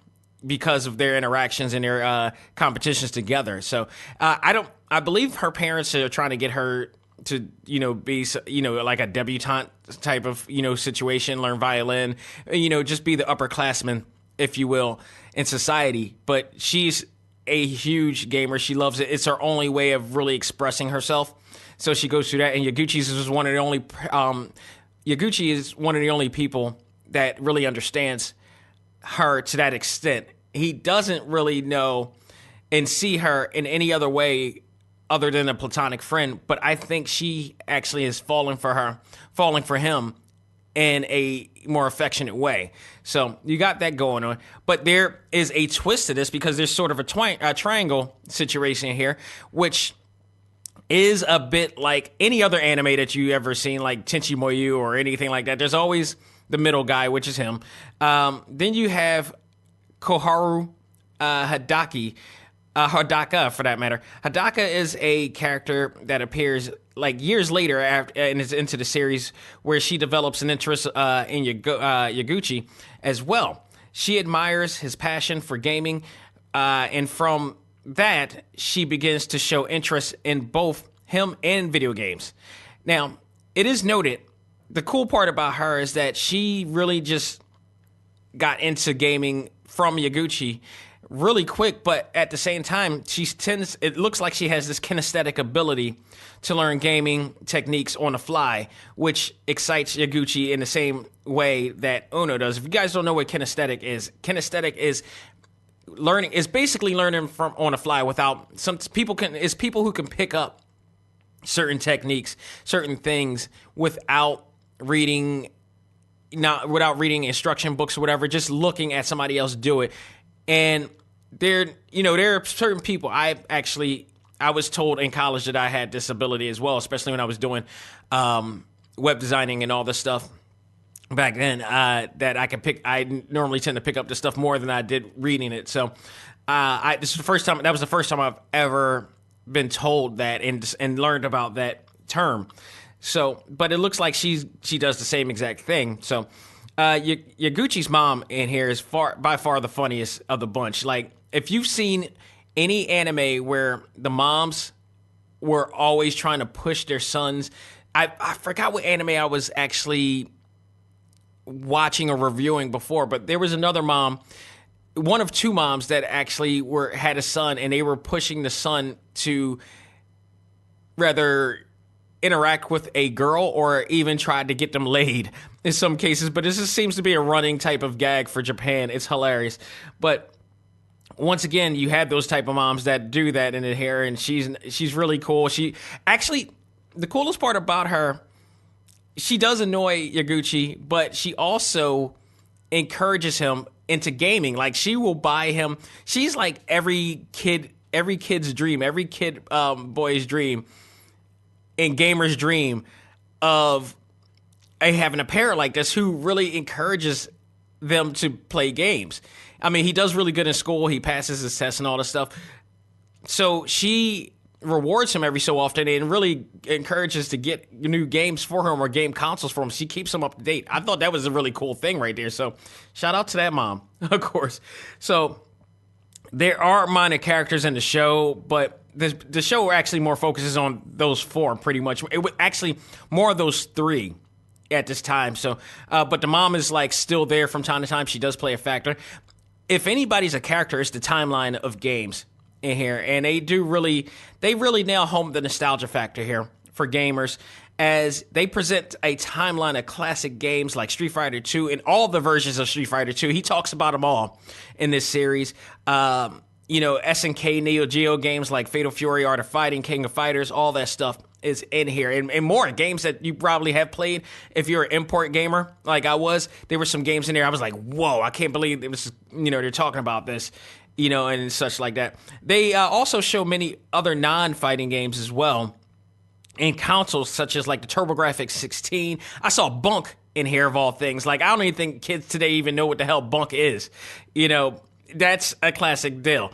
because of their interactions and their competitions together. So I believe her parents are trying to get her to, be, like a debutante type of, situation, learn violin, just be the upperclassman, if you will, in society. But she's a huge gamer. She loves it. It's her only way of really expressing herself. So she goes through that. And Yaguchi is one of the only people that really understands her to that extent. He doesn't really know and see her in any other way other than a platonic friend, but I think she actually is falling for him in a more affectionate way. So you got that going on, but there is a twist to this because there's sort of a triangle situation here, which is a bit like any other anime that you ever seen, like Tenchi Muyo or anything like that. There's always the middle guy, which is him. Then you have Koharu Hadaka, for that matter. Hadaka is a character that appears years later and is into the series, where she develops an interest in Yaguchi as well. She admires his passion for gaming, and from that, she begins to show interest in both him and video games. Now, it is noted, the cool part about her is that she really just got into gaming from Yaguchi, really quick, but at the same time, it looks like she has this kinesthetic ability to learn gaming techniques on the fly, which excites Yaguchi in the same way that Uno does. If you guys don't know what kinesthetic is basically learning from on the fly without people who can pick up certain techniques, certain things without reading instruction books or whatever, just looking at somebody else do it. And there are certain people. I was told in college that I had this ability as well, especially when I was doing web designing and all this stuff back then, that I could pick. I normally tend to pick up this stuff more than I did reading it. So this is the first time. That was the first time I've ever been told that and learned about that term. So, but it looks like she does the same exact thing. So, Yaguchi's mom in here is by far the funniest of the bunch. Like, if you've seen any anime where the moms were always trying to push their sons, I forgot what anime I was actually watching or reviewing before, but there was another mom, one of two moms that actually had a son, and they were pushing the son to rather interact with a girl or even tried to get them laid in some cases. But this just seems to be a running type of gag for Japan. It's hilarious. But once again, you have those type of moms that do that in here, and she's really cool. She actually, the coolest part about her, she does annoy Yaguchi, but she also encourages him into gaming. Like, she will buy him. She's like every kid's dream, every kid boy's dream and gamer's dream of having a parent like this who really encourages them to play games. I mean, he does really good in school. He passes his tests and all this stuff. So she rewards him every so often and really encourages to get new games for him or game consoles for him. She keeps him up to date. I thought that was a really cool thing right there. So shout out to that mom, of course. So there are minor characters in the show, but the show actually more focuses on those four pretty much. It was actually more of those three at this time. So, but the mom is like still there from time to time. She does play a factor. If anybody's a character, it's the timeline of games in here, and they really nail home the nostalgia factor here for gamers, as they present a timeline of classic games like Street Fighter 2 and all the versions of Street Fighter 2. He talks about them all in this series. SNK Neo Geo games like Fatal Fury, Art of Fighting, King of Fighters, all that stuff is in here, and more games that you probably have played if you're an import gamer like I was. There were some games in there I was like, whoa, I can't believe it was, they're talking about this, and such like that. They also show many other non-fighting games as well in consoles, such as like the TurboGrafx 16. I saw Bunk in here, of all things. Like, I don't even think kids today even know what the hell Bunk is. That's a classic deal.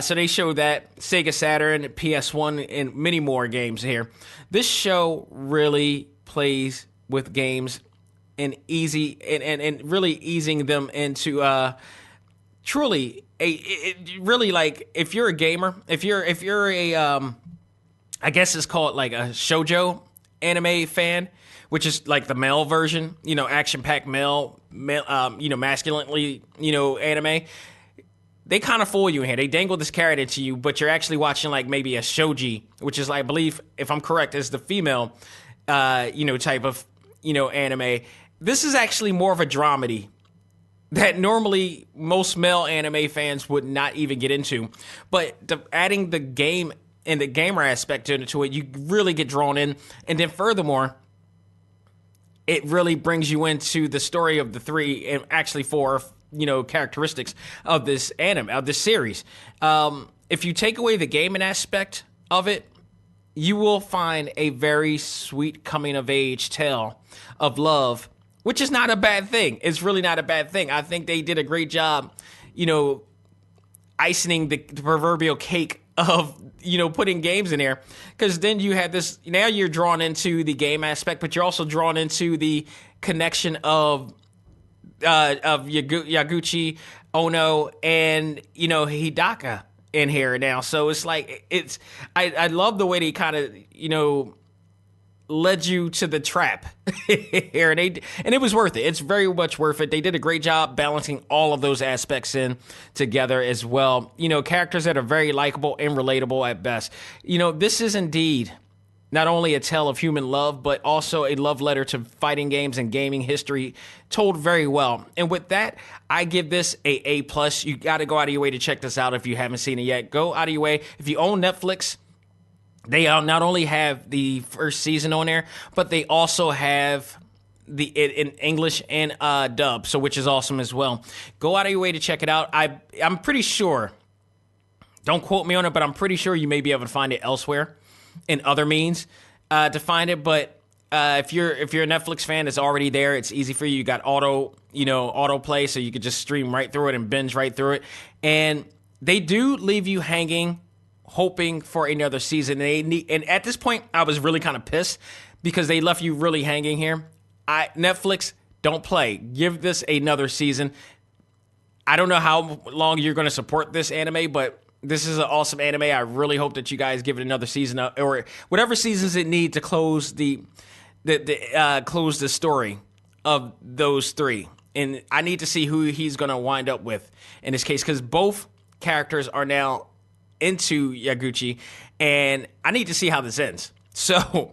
So they show that Sega Saturn, PS1, and many more games here. This show really plays with games and really easing them into truly really, like, if you're a gamer, if you're a I guess it's called like a shoujo anime fan, which is like the male version, action-packed male, masculinely, anime. They kind of fool you in here. They dangle this carrot into you, but you're actually watching like maybe a shoji, which is, I believe, if I'm correct, is the female, type of, anime. This is actually more of a dramedy that normally most male anime fans would not even get into. But adding the game and the gamer aspect into it, you really get drawn in. And then furthermore, it really brings you into the story of the three and actually four characteristics of this anime, of this series. If you take away the gaming aspect of it, you will find a very sweet coming of age tale of love, which is not a bad thing. It's really not a bad thing. I think they did a great job, icing the proverbial cake of, putting games in there. Because then you had this, now you're drawn into the game aspect, but you're also drawn into the connection of Yaguchi, Ono, and Hidaka in here now. So it's like I love the way they kind of led you to the trap here, and it was worth it. It's very much worth it. They did a great job balancing all of those aspects in together as well. You know, characters that are very likable and relatable at best. You know, this is indeed not only a tale of human love, but also a love letter to fighting games and gaming history told very well. And with that, I give this a A+. You got to go out of your way to check this out if you haven't seen it yet. Go out of your way. If you own Netflix, they not only have the first season on there, but they also have it in English and dub, so which is awesome as well. Go out of your way to check it out. I'm pretty sure, don't quote me on it, but I'm pretty sure you may be able to find it elsewhere in other means to find it. But if you're a Netflix fan, it's already there. It's easy for you. You got auto play, so you could just stream right through it and binge right through it. And they do leave you hanging, hoping for another season. And at this point, I was really kind of pissed because they left you really hanging here. Netflix, don't play. Give this another season. I don't know how long you're going to support this anime, but this is an awesome anime. I really hope that you guys give it another season, or whatever seasons it need to close the story of those three. And I need to see who he's going to wind up with in this case, because both characters are now into Yaguchi, and I need to see how this ends. So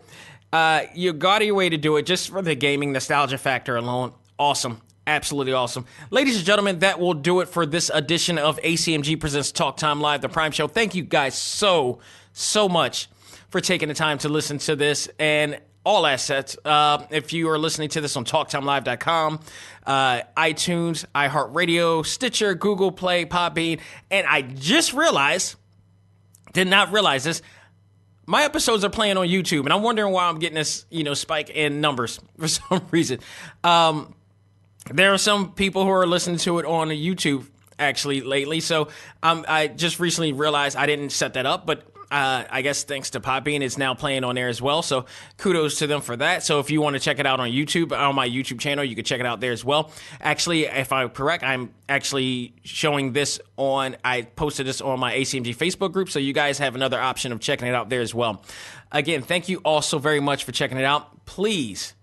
you got your way to do it just for the gaming nostalgia factor alone. Awesome. Absolutely awesome. Ladies and gentlemen, that will do it for this edition of A.C.M.G. Presents Talk Time Live, the Prime Show. Thank you guys so much for taking the time to listen to this and all assets. If you are listening to this on TalkTimeLive.com, iTunes, iHeartRadio, Stitcher, Google Play, Podbean, and I just realized, did not realize this, my episodes are playing on YouTube, and I'm wondering why I'm getting this, spike in numbers for some reason. There are some people who are listening to it on YouTube actually lately, so I just recently realized I didn't set that up, but I guess thanks to Podbean, it's now playing on there as well, so kudos to them for that. So if you want to check it out on YouTube, on my YouTube channel, you can check it out there as well. Actually, if I'm correct, I'm actually showing this I posted this on my A.C.M.G. Facebook group, so you guys have another option of checking it out there as well. Again, thank you all so very much for checking it out. Please,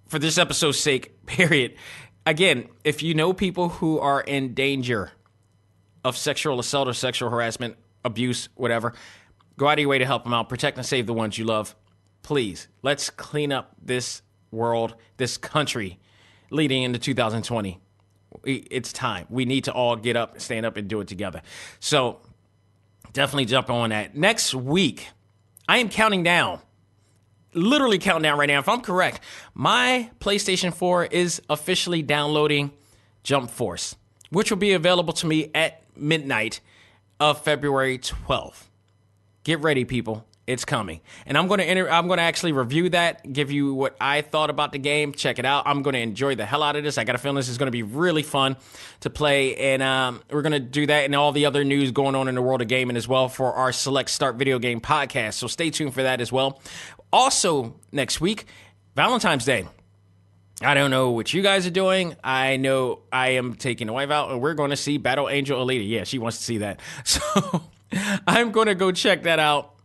for this episode's sake, period. Again, if you know people who are in danger of sexual assault or sexual harassment, abuse, whatever, go out of your way to help them out. Protect and save the ones you love. Please, let's clean up this world, this country, leading into 2020. It's time. We need to all get up, stand up, and do it together. So definitely jump on that. Next week, I am counting down. Literally counting down right now. If I'm correct, my PlayStation 4 is officially downloading Jump Force, which will be available to me at midnight of February 12th. Get ready, people. It's coming. And I'm going to actually review that, give you what I thought about the game. Check it out. I'm going to enjoy the hell out of this. I got a feeling this is going to be really fun to play. And we're going to do that and all the other news going on in the world of gaming as well for our Select Start Video Game podcast. So stay tuned for that as well. Also, next week, Valentine's Day. I don't know what you guys are doing. I know I am taking the wife out, and we're going to see Battle Angel Alita. Yeah, she wants to see that. So I'm going to go check that out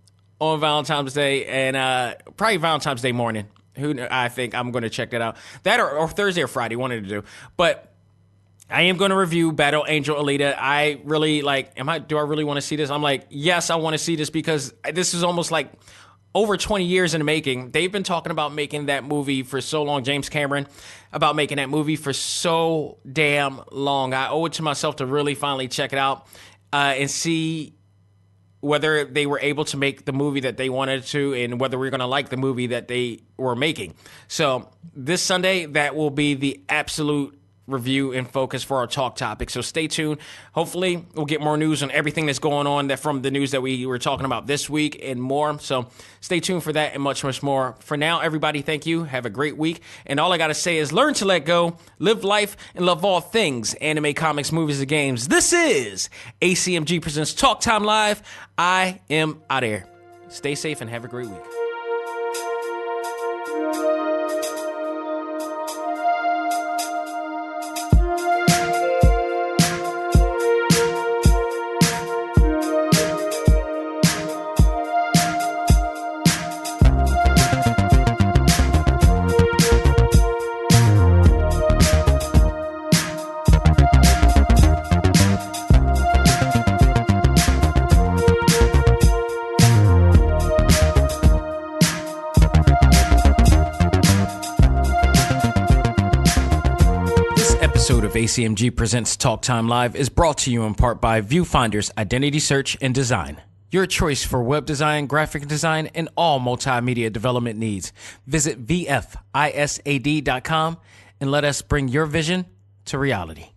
on Valentine's Day, and probably Valentine's Day morning. I think I'm going to check that out. That or Thursday or Friday, one of the two. But I am going to review Battle Angel Alita. I really do I really want to see this? I'm like, yes, I want to see this because this is almost like over 20 years in the making. They've been talking about making that movie for so long, James Cameron, about making that movie for so damn long. I owe it to myself to really finally check it out and see whether they were able to make the movie that they wanted to and whether we're going to like the movie that they were making. So this Sunday, that will be the absolute review and focus for our talk topic. So stay tuned. Hopefully we'll get more news on everything that's going on from the news that we were talking about this week and more. So stay tuned for that and much, much more. For now, everybody, thank you. Have a great week. And all I got to say is learn to let go, live life, and love all things anime, comics, movies, and games. This is A.C.M.G. Presents Talk Time Live. I am out of here. Stay safe and have a great week. episode of A.C.M.G. Presents Talk Time Live is brought to you in part by Viewfinder's Identity Search and Design. Your choice for web design, graphic design, and all multimedia development needs. Visit VFISAD.com and let us bring your vision to reality.